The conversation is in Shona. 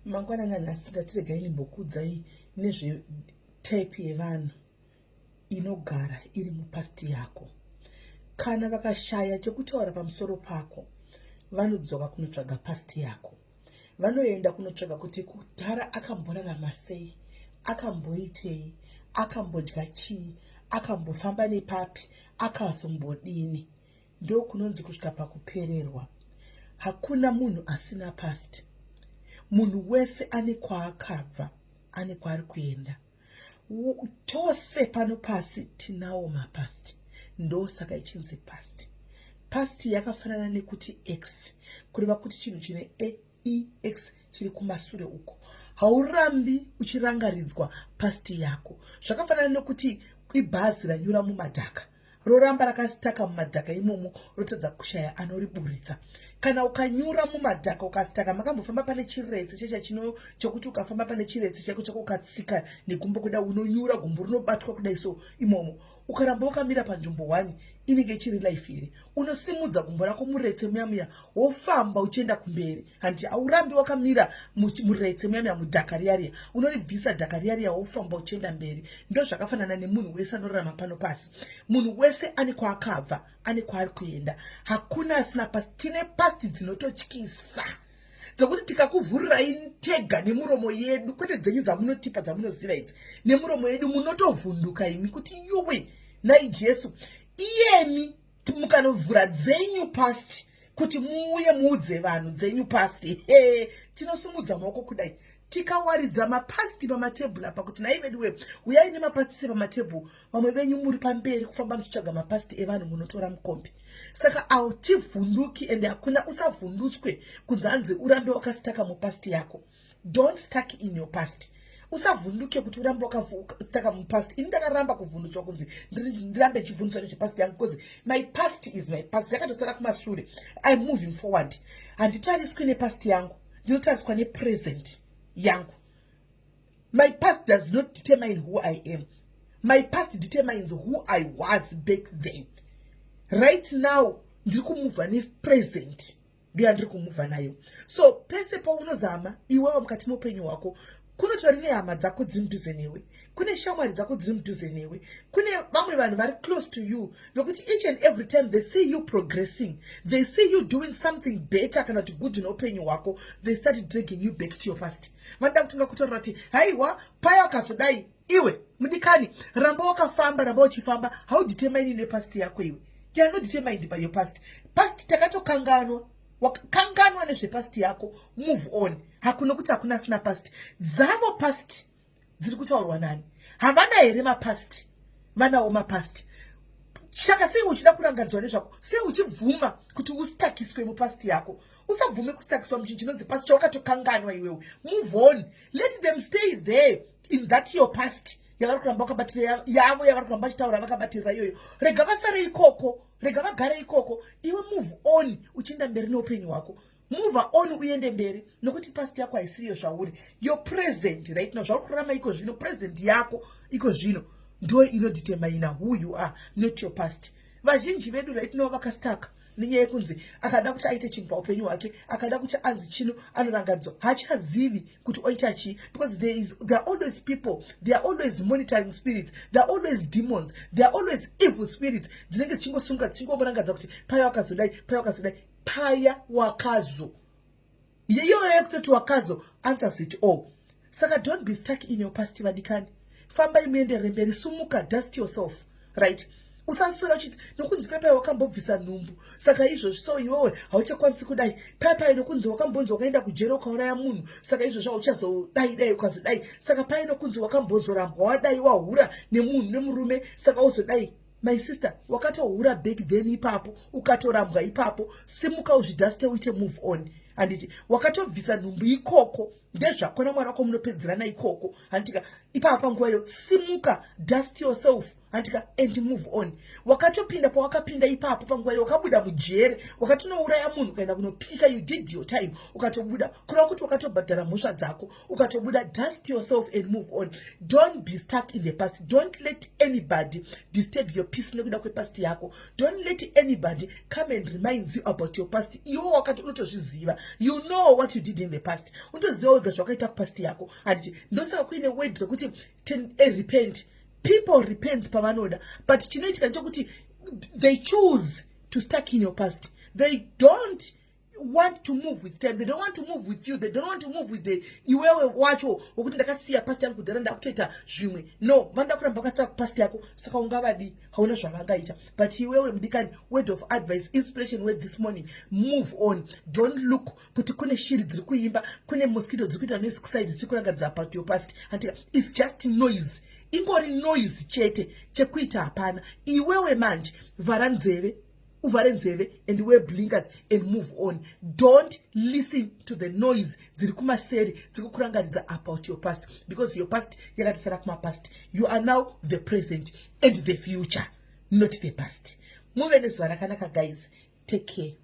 mangwana nanhasi ndatiregai nimbokuudzai nezve type yevanhu inogara iri mupasti yako. Kana vakashaya chekutaura pamusoro pako, vanodzoka kunotsvaga pasti yako. Vanoenda kunotsvaga kuti kudhara akamborarama sei, akamboitei, akambodya chii, akambofamba nepapi, akazombodini. Ndo kunonzi kusvika pakupererwa. Hakuna munhu asina pasti. Munhu wese ane kwaakabva, ane kwaari kuenda. Tose pano pasi tinawo mapasti. Ndo saka ichinzi pasti. Pasti yakafanana nekuti x, kureva kuti chinhu chine ex chiri kumasure uko. Haurambi uchirangaridzwa pasti yako. Zvakafanana nekuti ibhazi ranyura mumadhaka, roramba rakasitaka mumadhaka imomo, rotadza kushaya anoriburitsa. Kana ukanyura mumadhaka ukasitaka, makambofamba pane chiretsi chekuti ukafamba pane chiretsi chako ukatsika negumbo kuda, unonyura gumbo rinobatwa kudai so imomo. Ukaramba ukamira panzvimbo 1 inenge chiri life iri, unosimudza gumbo rako muretse muya wofamba uchienda kumberi. Handi aurambi wakamira muretse muya mudhaka riya, unoribvisa dhaka riya wofamba uchienda mberi. Ndo zvakafanana nemunhu wese anorarama pano pasi. Munhu wese ane kwaakabva, ane kwaari kuenda. Hakuna asina pasti. Tine pasti dzinototyisa dzokuti tikakuvhurirai tega nemuromo yedu, kwete dzenyu dzamunotipa dzamunoziva idzi, nemuromo yedu munotovhunduka imi kuti yowe nai Jesu, iyemi mukanovhura dzenyu pasti kuti muuye muudze vanhu dzenyu pasti. Tinosumudza maoko kudai tikawaridza mapasti pamatebhuru apa kuti nai veduwe uyai nemapasti pamatebhuru, vamwe venyu muri pamberi kufamba muchitsvaga mapasti evanhu munotora mukombe. Saka hautivhunduki, ende hakuna usavhundutswe kunzanzi urambe wakasitaka mupasti yako. Don't stuck in your past. Usavhunduke kuti urambe wakasitaka mupasti. Ini ndakaramba kuvhundutswa kunzi ndirambe ndichivhundutswa nezvepasti yangu because my past is my past. Yakatosara kumashure. I'm moving forward. Handitariswi nepasti yangu, ndinotariswa nepresent yangu. My past does not determine who I am. My past determines who I was back then. Right now, ndiri kumuva nepresent. Ndiyo ndiri kumuva nayo. So, pese paunozama, iwewe mukati muupenyu wako, kunotori nehama dzako dziri mudhuze newe, kune shamwari dzako dziri mudhuze newe, kune vamwe vanhu vari close to you, nokuti each and every time they see you progressing, they see you doing something better kana kuti good noupenyu hwako, they start dragging you back to your past. Vanoda kutonga kutorora kuti haiwa paya wakazodai, iwe mudikani ramba wakafamba, ramba uchifamba. How determine nepast yako iwe? You are not determined by your past. Past takatokanganwa, wakanganwa nezvepasti yako, move on. Hakuna kuti hakuna asina past. Dzavo past dziri kutaurwa nani? Havana here mapast? Vanawo mapast. Shaka sei uchida kurangadzwa nezvako? Sei uchibvuma kuti ustakiswe mupasti yako? Usabvume kustakiswa muchinhu chinonzi past chawakatokanganwa iwewe. Move on. Let them stay there in that your past. Yavari kuramba wakabatira yavo, yavari kuramba chitaura vakabatirira iyoyo. Rega vasare ikoko, rega vagare ikoko. Iwe move on uchienda mberi noupenyu hwako. Move on uende mberi, nokuti past yako haisiyo zvauri. Your present right now, zvauri kurama iko zvino, present yako iko zvino, ndo inodetermine who you are, not your past. Vazhinji vedu right now vakastaka nenyaya yekunzi akada kuti aite chinhu paupenyu hwake, akada kuti anzi chino anorangaridzwa, hachazivi kuti oita chii, because there are always people, there are always monitoring spirits, there are always demons, there are always evil spirits dzinenge dzichingosunga dzichingomurangadza kuti paya wakazodai, paya wakazodai. Paya wakazo. Iyo yekutoti wakazo answers it all. Saka don't be stuck in your past vadikani. Famba imuendere mberi, sumuka, dust yourself, right? Usasura uchiti nokunzi paya wakambobvisa nhumbu. Saka izvo so iwewe hauchakwanisi kudai. Paya nokunzi wakambonzi wakaenda kujera ukauraya munhu. Saka izvo zvauchazodai ukazodai. Saka paya nokunzi wakambozorambwa wadai wahura nemunhu nemurume, saka uzodai. My sister, wakatohura back then ipapo, ukatorambwa ipapo, simuka uzvidaste uite move on. Handiti, wakatobvisa nhumbu ikoko, ndezvako namwana wako munopedzerana ikoko. Handika, ipapo nguva yo, simuka, dust yourself, and move on. Wakatopinda pawakapinda ipapo panguva wakabuda mujere wakatonouraya munhu ukaenda kunopika, you did your time, ukatobuda kureva kuti wakatobhadhara mhosva dzako ukatobuda. Dust yourself and move on. Don't be stuck in the past. Don't let anybody disturb your peace nekuda kwepast yako. Don't let anybody come and remind you about your past. Iwe wakati unotozviziva, you know what you did in the past. Unotoziva wega zvawakaita kupast yako. Anditi ndosaka kuine word rekuti repent. People repent pavanoda, but chinoitika ndechekuti they choose to stuck in your past. They don't want to move with time. They don't want to move with you. They don't want to move with the iwewe wacho wokuti ndakasiya past yangu kudhara ndakutoita zvimwe. No, vanda kuramba vakasaka past yako saka ungavadi hauna zvavangaita. But iwewe mudikani, word of advice, inspiration word this morning, move on. Don't look kuti kune shiri dziri kuimba, kune mosquito dziri kuita noise kuside dziri kurangadza about your past. And it's just noise. Ingori noise chete chekuita hapana. Iwewe manje vhara nzeve, uvhare nzeve and wear blinkers and move on. Don't listen to the noise dziri kumaseri dziri kukurangaridza about your past, because your past yakatisara kumapast. You are now the present and the future, not the past. Muve nezuva rakanaka guys. Take care.